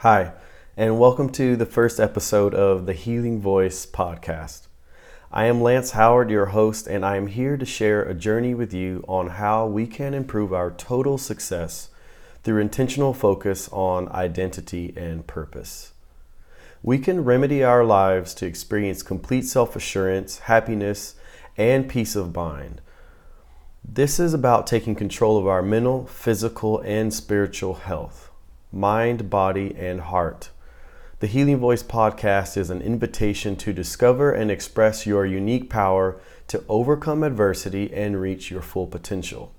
Hi, and welcome to the first episode of the Healing Voice podcast. I am Lance Howard, your host, and I am here to share a journey with you on how we can improve our total success through intentional focus on identity and purpose. We can remedy our lives to experience complete self-assurance, happiness, and peace of mind. This is about taking control of our mental, physical, and spiritual health, mind, body, and heart. The Healing Voice podcast is an invitation to discover and express your unique power to overcome adversity and reach your full potential.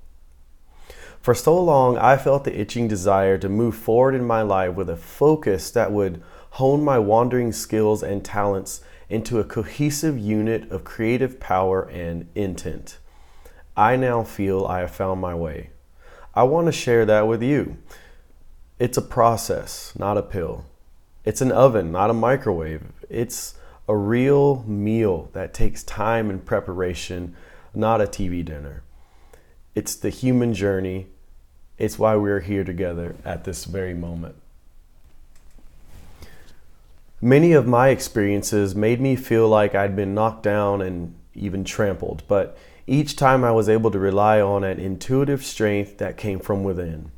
For so long, I felt the itching desire to move forward in my life with a focus that would hone my wandering skills and talents into a cohesive unit of creative power and intent. I now feel I have found my way. I want to share that with you. It's a process, not a pill. It's an oven, not a microwave. It's a real meal that takes time and preparation, not a TV dinner. It's the human journey. It's why we're here together at this very moment. Many of my experiences made me feel like I'd been knocked down and even trampled, but each time I was able to rely on an intuitive strength that came from within.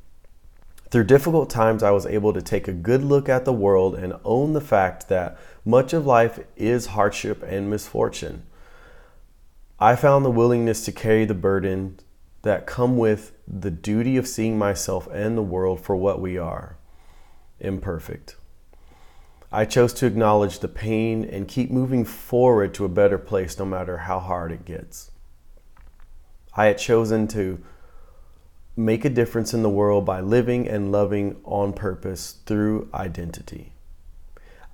Through difficult times, I was able to take a good look at the world and own the fact that much of life is hardship and misfortune. I found the willingness to carry the burden that come with the duty of seeing myself and the world for what we are, imperfect. I chose to acknowledge the pain and keep moving forward to a better place no matter how hard it gets. I had chosen to make a difference in the world by living and loving on purpose through identity.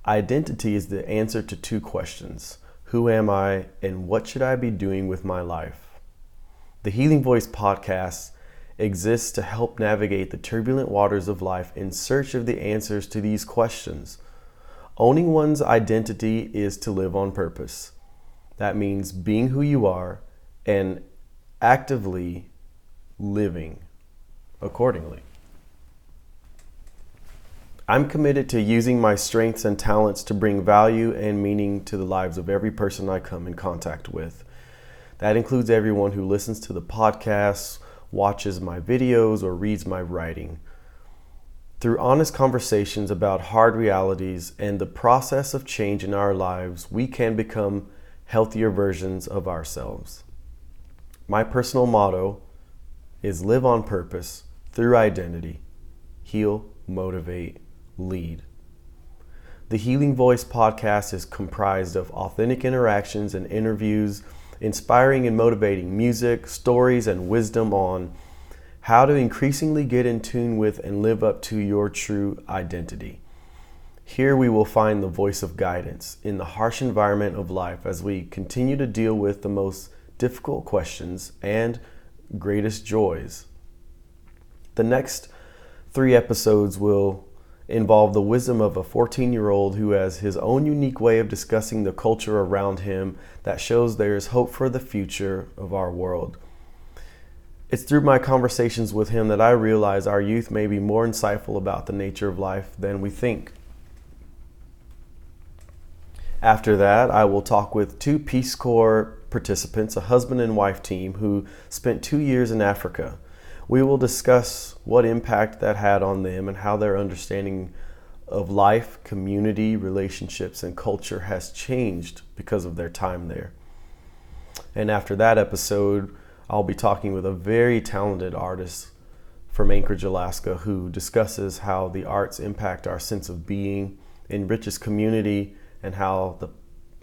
Identity is the answer to two questions: who am I and what should I be doing with my life? The Healing Voice podcast exists to help navigate the turbulent waters of life in search of the answers to these questions. Owning one's identity is to live on purpose. That means being who you are and actively living accordingly. I'm committed to using my strengths and talents to bring value and meaning to the lives of every person I come in contact with. That includes everyone who listens to the podcast, watches my videos, or reads my writing. Through honest conversations about hard realities and the process of change in our lives, we can become healthier versions of ourselves. My personal motto is live on purpose through identity, heal, motivate, lead. The Healing Voice podcast is comprised of authentic interactions and interviews, inspiring and motivating music, stories, and wisdom on how to increasingly get in tune with and live up to your true identity. Here we will find the voice of guidance in the harsh environment of life as we continue to deal with the most difficult questions and greatest joys. The next 3 episodes will involve the wisdom of a 14-year-old who has his own unique way of discussing the culture around him that shows there is hope for the future of our world. It's through my conversations with him that I realize our youth may be more insightful about the nature of life than we think. After that, I will talk with 2 Peace Corps participants, a husband and wife team who spent 2 years in Africa. We will discuss what impact that had on them and how their understanding of life, community, relationships, and culture has changed because of their time there. And after that episode, I'll be talking with a very talented artist from Anchorage, Alaska, who discusses how the arts impact our sense of being, enriches community, and how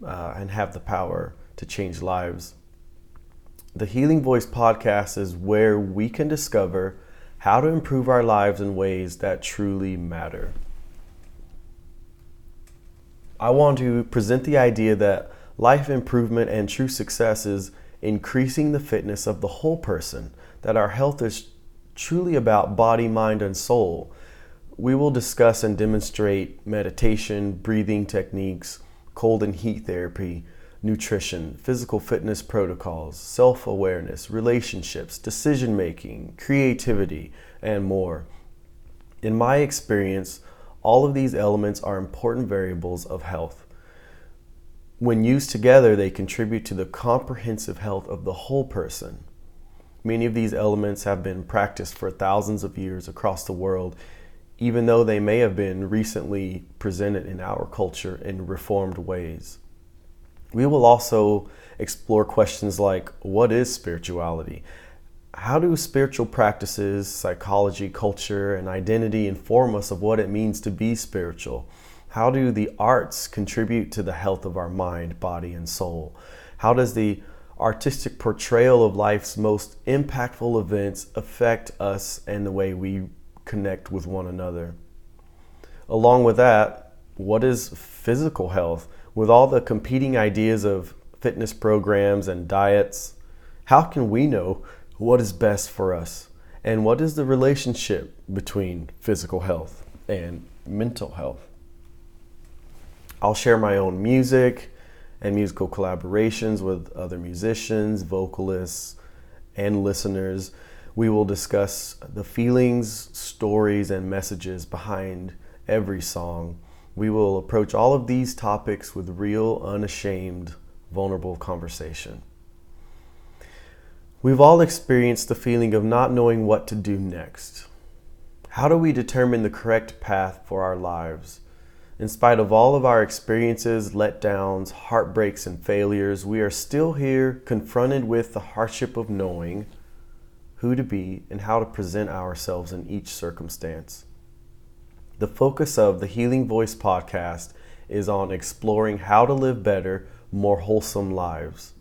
and have the power to change lives. The Healing Voice podcast is where we can discover how to improve our lives in ways that truly matter. I want to present the idea that life improvement and true success is increasing the fitness of the whole person, that our health is truly about body, mind, and soul. We will discuss and demonstrate meditation, breathing techniques, cold and heat therapy, nutrition, physical fitness protocols, self-awareness, relationships, decision-making, creativity, and more. In my experience, All of these elements are important variables of health. When used together, they contribute to the comprehensive health of the whole person. Many of these elements have been practiced for thousands of years across the world, even though they may have been recently presented in our culture in reformed ways. We will also explore questions like, what is spirituality? How do spiritual practices, psychology, culture, and identity inform us of what it means to be spiritual? How do the arts contribute to the health of our mind, body, and soul? How does the artistic portrayal of life's most impactful events affect us and the way we connect with one another? Along with that, what is physical health? With all the competing ideas of fitness programs and diets, how can we know what is best for us? And what is the relationship between physical health and mental health? I'll share my own music and musical collaborations with other musicians, vocalists, and listeners. We will discuss the feelings, stories, and messages behind every song. We will approach all of these topics with real, unashamed, vulnerable conversation. We've all experienced the feeling of not knowing what to do next. How do we determine the correct path for our lives? In spite of all of our experiences, letdowns, heartbreaks, and failures, we are still here confronted with the hardship of knowing who to be and how to present ourselves in each circumstance. The focus of the Healing Voice podcast is on exploring how to live better, more wholesome lives.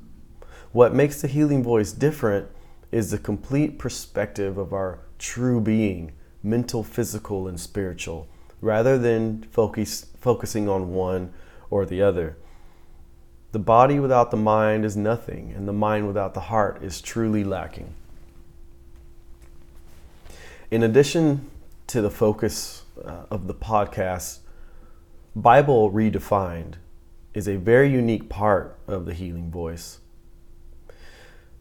What makes the Healing Voice different is the complete perspective of our true being, mental, physical, and spiritual, rather than focusing on one or the other. The body without the mind is nothing, and the mind without the heart is truly lacking. In addition to the focus of the podcast, Bible Redefined is a very unique part of the Healing Voice.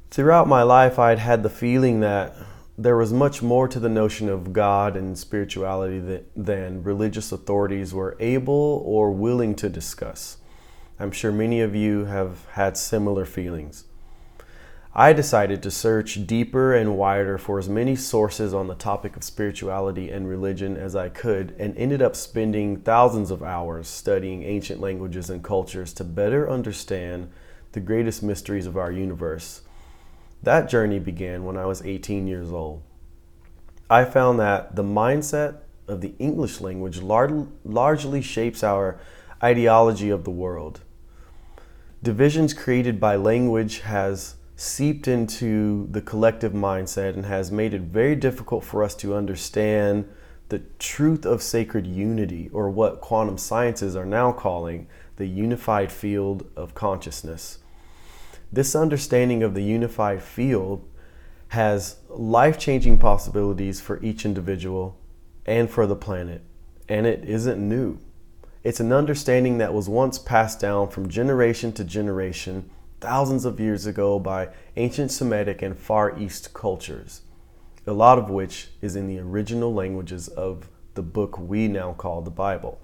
Throughout my life, I'd had the feeling that there was much more to the notion of God and spirituality than religious authorities were able or willing to discuss. I'm sure many of you have had similar feelings. I decided to search deeper and wider for as many sources on the topic of spirituality and religion as I could, and ended up spending thousands of hours studying ancient languages and cultures to better understand the greatest mysteries of our universe. That journey began when I was 18 years old. I found that the mindset of the English language largely shapes our ideology of the world. Divisions created by language has seeped into the collective mindset and has made it very difficult for us to understand the truth of sacred unity, or what quantum sciences are now calling the unified field of consciousness. This understanding of the unified field has life-changing possibilities for each individual and for the planet, and it isn't new. It's an understanding that was once passed down from generation to generation thousands of years ago by ancient Semitic and Far East cultures, a lot of which is in the original languages of the book we now call the Bible.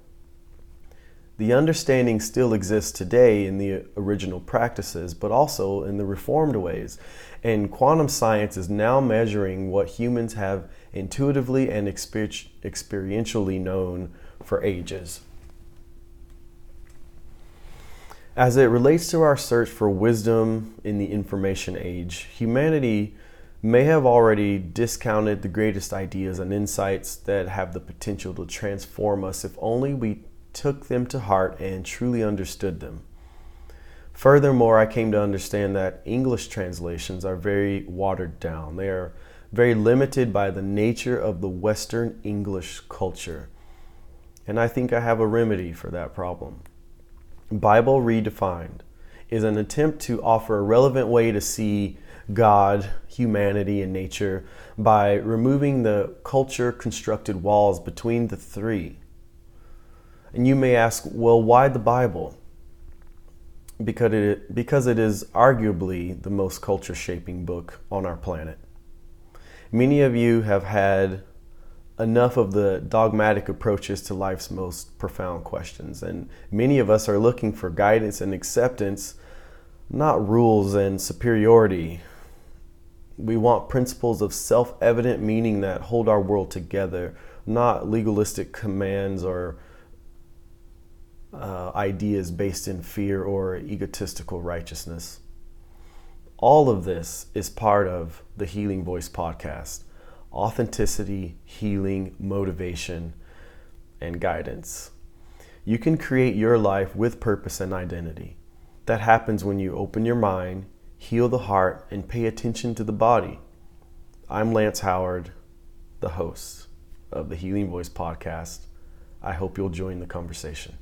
The understanding still exists today in the original practices, but also in the reformed ways. And quantum science is now measuring what humans have intuitively and experientially known for ages. As it relates to our search for wisdom in the information age, humanity may have already discounted the greatest ideas and insights that have the potential to transform us if only we took them to heart and truly understood them. Furthermore, I came to understand that English translations are very watered down. They are very limited by the nature of the Western English culture. And I think I have a remedy for that problem. Bible Redefined is an attempt to offer a relevant way to see God, humanity, and nature by removing the culture-constructed walls between the three. And you may ask, well, why the Bible? Because it is arguably the most culture-shaping book on our planet. Many of you have had enough of the dogmatic approaches to life's most profound questions. And many of us are looking for guidance and acceptance, not rules and superiority. We want principles of self-evident meaning that hold our world together, not legalistic commands or ideas based in fear or egotistical righteousness. All of this is part of the Healing Voice podcast. Authenticity, healing, motivation, and guidance. You can create your life with purpose and identity. That happens when you open your mind, heal the heart, and pay attention to the body. I'm Lance Howard, the host of the Healing Voice podcast. I hope you'll join the conversation.